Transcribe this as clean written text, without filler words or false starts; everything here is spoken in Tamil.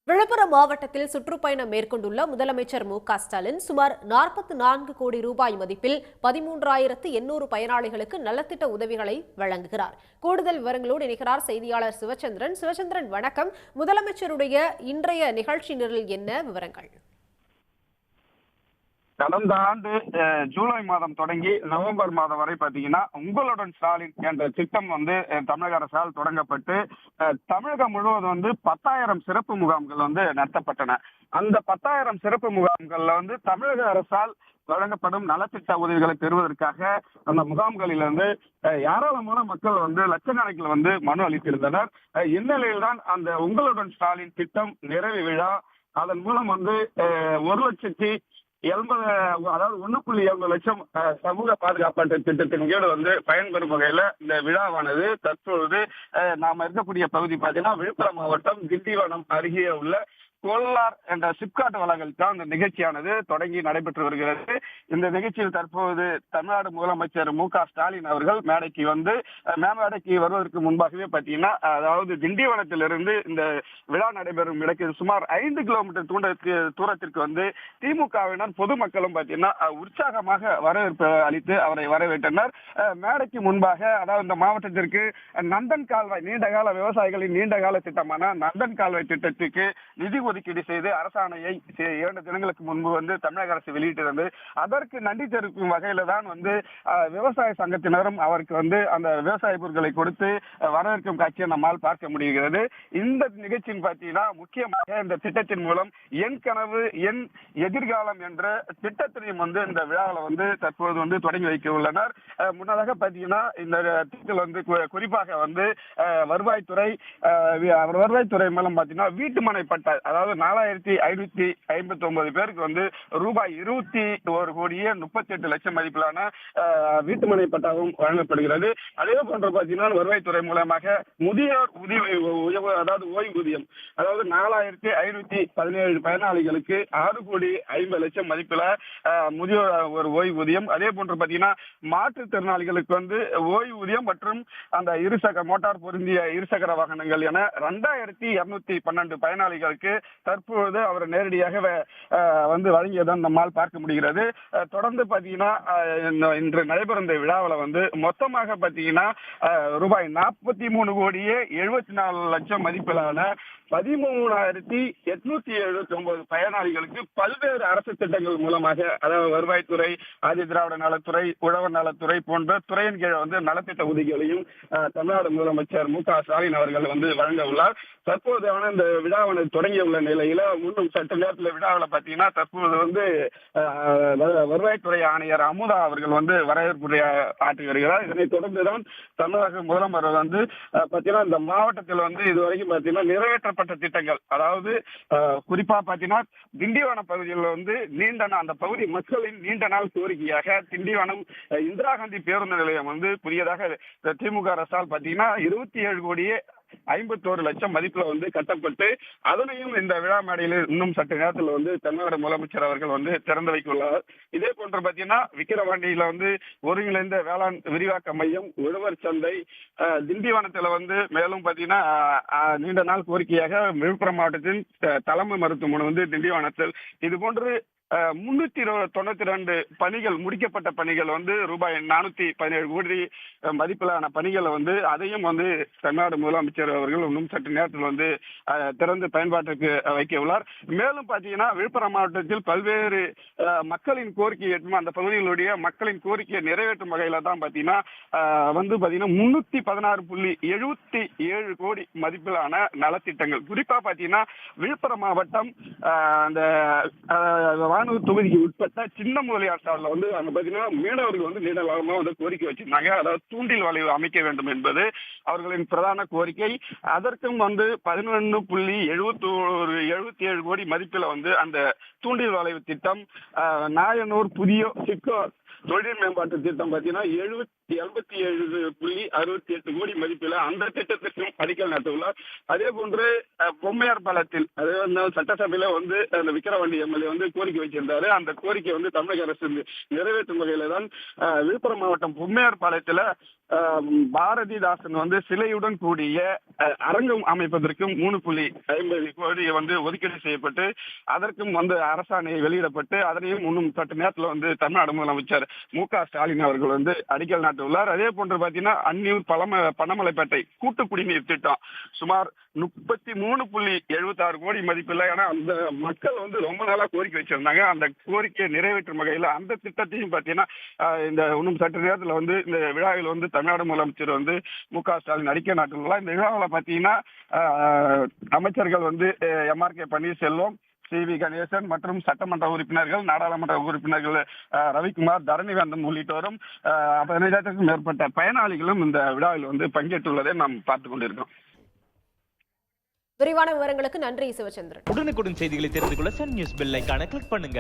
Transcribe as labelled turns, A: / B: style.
A: விழுப்புரம் மாவட்டத்தில் சுற்றுப்பயணம் மேற்கொண்டுள்ள முதலமைச்சர் மு.க.ஸ்டாலின் சுமார் 44 கோடி ரூபாய் மதிப்பில் 13,800 பயனாளிகளுக்கு நலத்திட்ட உதவிகளை வழங்குகிறார். கூடுதல் விவரங்களோடு இணைகிறார் செய்தியாளர் சிவச்சந்திரன். சிவச்சந்திரன், வணக்கம். முதலமைச்சருடைய இன்றைய நிகழ்ச்சி நிரல் என்ன, விவரங்கள்?
B: கடந்த ஆண்டு ஜூலை மாதம் தொடங்கி நவம்பர் மாதம் வரை பாத்தீங்கன்னா உங்களுடன் ஸ்டாலின் என்ற திட்டம் தமிழக அரசால் தொடங்கப்பட்டு தமிழகம் முழுவதும் 10,000 சிறப்பு முகாம்கள் நடத்தப்பட்டன. அந்த 10,000 சிறப்பு முகாம்கள்ல தமிழக அரசால் வழங்கப்படும் நலத்திட்ட உதவிகளை பெறுவதற்காக அந்த முகாம்களிலிருந்து ஏராளமான மக்கள் லட்சக்கணக்கில் மனு அளித்திருந்தனர். இந்நிலையில்தான் அந்த உங்களுடன் ஸ்டாலின் திட்டம் நிறைவு விழா, அதன் மூலம் 1,70,000 லட்சம் சமூக பாதுகாப்பு திட்டத்தின் கீழ் பயன்பெறும் வகையில இந்த விழாவானது தற்பொழுது நாம இருக்கக்கூடிய பகுதி பாத்தீங்கன்னா விழுப்புரம் மாவட்டம் திண்டிவனம் அருகே உள்ள கோலார் என்ற சிப்காட் வளாகத்தில் தான் இந்த நிகழ்ச்சியானது தொடங்கி நடைபெற்று வருகிறது. இந்த நிகழ்ச்சியில் தற்போது தமிழ்நாடு முதலமைச்சர் மு.க.ஸ்டாலின் அவர்கள் மேடைக்கு வருவதற்கு முன்பாகவே பாத்தீங்கன்னா, அதாவது திண்டிவனத்திலிருந்து இந்த விழா நடைபெறும் இடத்தில் சுமார் 5 கிலோமீட்டர் தூரத்திற்கு திமுகவினர் பொதுமக்களும் பாத்தீங்கன்னா உற்சாகமாக வரவேற்பு அளித்து அவரை வரவேற்றனர். மேடைக்கு முன்பாக, அதாவது இந்த மாவட்டத்திற்கு நந்தன் கால்வாய், நீண்டகால விவசாயிகளின் நீண்டகால திட்டமான நந்தன் கால்வாய் திட்டத்துக்கு நிதி ஒதுக்கீடு செய்து அரசாணையை 2 தினங்களுக்கு முன்பு தமிழக அரசு வெளியிட்டிருந்தது. அதற்கு நன்றி தெரிவிக்கும் வகையில தான் விவசாய சங்கத்தினரும் அவருக்கு அந்த விவசாய பொருட்களை கொடுத்து வரவேற்கும் காட்சியை நம்மால் பார்க்க முடிகிறது. இந்த நிகழ்ச்சியின் பார்த்தீங்கன்னா முக்கியமாக இந்த திட்டத்தின் மூலம் என் கனவு என் எதிர்காலம் என்ற திட்டத்தினையும் இந்த விழாவில் தற்போது தொடங்கி வைக்க உள்ளனர். முன்னதாக பார்த்தீங்கன்னா இந்த திட்டத்தில் குறிப்பாக வருவாய்த்துறை மூலம் பார்த்தீங்கன்னா வீட்டுமனை பட்டா, அதாவது 4,559 பேருக்கு ரூபாய் 21 கோடியே 38 லட்சம் மதிப்பிலான வீட்டுமனை பட்டாவும் வழங்கப்படுகிறது. அதே போன்ற பாத்தீங்கன்னா வருவாய்த்துறை மூலமாக முதியோர் ஓய்வூதியம், அதாவது 4,517 பயனாளிகளுக்கு 6 கோடி 50 லட்சம் மதிப்பில முதியோர் ஒரு ஓய்வூதியம். அதே போன்று பாத்தீங்கன்னா மாற்றுத்திறனாளிகளுக்கு ஓய்வூதியம் மற்றும் அந்த மோட்டார் பொருந்திய இருசக்கர வாகனங்கள் என 2,212 பயனாளிகளுக்கு தற்போது அவர் நேரடியாக வழங்கியதான் நம்மால் பார்க்க முடிகிறது. தொடர்ந்து பாத்தீங்கன்னா இன்று நடைபெறும் இந்த விழாவில் மொத்தமாக பாத்தீங்கன்னா ரூபாய் 43 கோடியே 74 லட்சம் மதிப்பிலான 13,879 பயனாளிகளுக்கு பல்வேறு அரசு திட்டங்கள் மூலமாக, அதாவது வருவாய்த்துறை, ஆதி திராவிட நலத்துறை, உழவர் நலத்துறை போன்ற துறையின் கீழ் நலத்திட்ட உதவிகளையும் தமிழ்நாடு முதலமைச்சர் மு.க.ஸ்டாலின் அவர்கள் வழங்க உள்ளார். தற்போது இந்த விழாவானது தொடங்கியுள்ள நிலையில இன்னும் சற்று நேரத்தில் விழாவில் பாத்தீங்கன்னா தற்போது வருவாய்த்துறை ஆணையர் அமுதா அவர்கள் வரவேற்புரை ஆற்றி வருகிறார். இதனைத் தொடர்ந்துதான் தமிழக முதலமைச்சர் பாத்தீங்கன்னா இந்த மாவட்டத்தில் இதுவரைக்கும் பாத்தீங்கன்னா நிறைவேற்றப்பட்ட திட்டங்கள், அதாவது குறிப்பா பாத்தீங்கன்னா திண்டிவனம் பகுதியில் அந்த பகுதி மக்களின் நீண்ட நாள் கோரிக்கையாக திண்டிவனம் இந்திரா காந்தி பேருந்து நிலையம் புதியதாக திமுக அரசால் பாத்தீங்கன்னா 27 கோடியே 51 லட்சம் மதிப்புல கட்டப்பட்டு அதனையும் இந்த விழா மேடையில் இன்னும் சற்று நேரத்தில் தமிழ்நாடு முதலமைச்சர் அவர்கள் திறந்து வைக்க உள்ளார். இதே போன்று பாத்தீங்கன்னா விக்கிரவாண்டியில ஒருங்கிணைந்த வேளாண் விரிவாக்க மையம், உழவர் சந்தை, திண்டிவனத்துல மேலும் பாத்தீங்கன்னா நீண்ட நாள் கோரிக்கையாக விழுப்புரம் மாவட்டத்தின் தலைமை மருத்துவமனை திண்டிவனத்தில் இது போன்று 392 பணிகள், முடிக்கப்பட்ட பணிகள் ரூபாய் 417 கோடி மதிப்பிலான பணிகளை அதையும் தமிழ்நாடு முதலமைச்சர் அவர்கள் இன்னும் சற்று நேரத்தில் திறந்து பயன்பாட்டுக்கு வைக்க உள்ளார். மேலும் பாத்தீங்கன்னா விழுப்புரம் மாவட்டத்தில் பல்வேறு மக்களின் கோரிக்கை, அந்த பகுதிகளுடைய மக்களின் கோரிக்கையை நிறைவேற்றும் வகையில தான் பாத்தீங்கன்னா 316.77 கோடி மதிப்பிலான நலத்திட்டங்கள், குறிப்பா பாத்தீங்கன்னா விழுப்புரம் மாவட்டம் அந்த வானூர் தொகுதிக்கு உட்பட்ட சின்ன முதலியார் சாலையில் அங்க பாத்தீங்கன்னா மீனவர்கள் நீண்ட காலமா கோரிக்கை வச்சிருந்தாங்க. அதாவது தூண்டில் வளைவு அமைக்க வேண்டும் என்பது அவர்களின் பிரதான கோரிக்கை. அதற்கும் 11.77 கோடி மதிப்பில் அந்த தூண்டில் வளைவு திட்டம் நாயனூர் புதிய சிப்கோ தொழில் மேம்பாட்டு திட்டம் பார்த்தீங்கன்னா 77.68 கோடி மதிப்பில் அந்த திட்டத்திற்கும் அடிக்கல் நாட்டுள்ளார். அதே போன்று பொம்மையார் பாலத்தில் அதாவது சட்டசபையில வந்து அந்த விக்கிரவாண்டி எம்எல்ஏ வந்து கோரிக்கை வச்சிருந்தாரு. அந்த கோரிக்கை வந்து தமிழக அரசு நிறைவேற்றும் வகையில தான் விழுப்புரம் மாவட்டம் பொம்மையார் பாலத்துல பாரதிதாசன் வந்து சிலையுடன் கூடிய அரங்கம் அமைப்பதற்கும் 3.50 கோடி வந்து ஒதுக்கீடு செய்யப்பட்டு அதற்கும் வந்து அரசாணை வெளியிடப்பட்டு அதனையும் இன்னும் சற்று நேரத்தில் வந்து தமிழ்நாடு முதலமைச்சர் மு.க. ஸ்டாலின் அவர்கள் வந்து அடிக்கல் நாட்டியுள்ளார். அதே போன்று பார்த்தீங்கன்னா அந்நியூர் பனமலைப்பேட்டை கூட்டு குடிநீர் திட்டம் சுமார் 33.76 கோடி மதிப்பில்லை. ஏன்னா அந்த மக்கள் வந்து ரொம்ப நாளா கோரிக்கை வச்சிருந்தாங்க. அந்த கோரிக்கையை நிறைவேற்றும் வகையில் அந்த திட்டத்தையும் பார்த்தீங்கன்னா இந்த இன்னும் சற்று நேரத்தில் வந்து இந்த விழாவில் வந்து தமிழ்நாடு முதலமைச்சர் வந்து மு.க. ஸ்டாலின் அடிக்கல் நாட்டுள்ளார். இந்த விழாவில் பார்த்தீங்கன்னா அமைச்சர்கள் வந்து எம்.ஆர்.கே. பன்னீர்செல்வம், சி.வி. கணேசன் மற்றும் சட்டமன்ற உறுப்பினர்கள், நாடாளுமன்ற உறுப்பினர்கள் ரவிக்குமார், தரணிவேந்தன் உள்ளிட்டோரும் 15,000க்கும் மேற்பட்ட பயனாளிகளும் இந்த விழாவில் வந்து பங்கேற்றுள்ளதை நாம் பார்த்துக் கொண்டிருக்கோம்.
A: விரிவான விவரங்களுக்கு நன்றி சிவச்சந்திரன்.
C: உடனுக்குடன் செய்திகளை தெரிந்து கொள்ள சன் நியூஸ் பெல் ஐகானை கிளிக் பண்ணுங்க.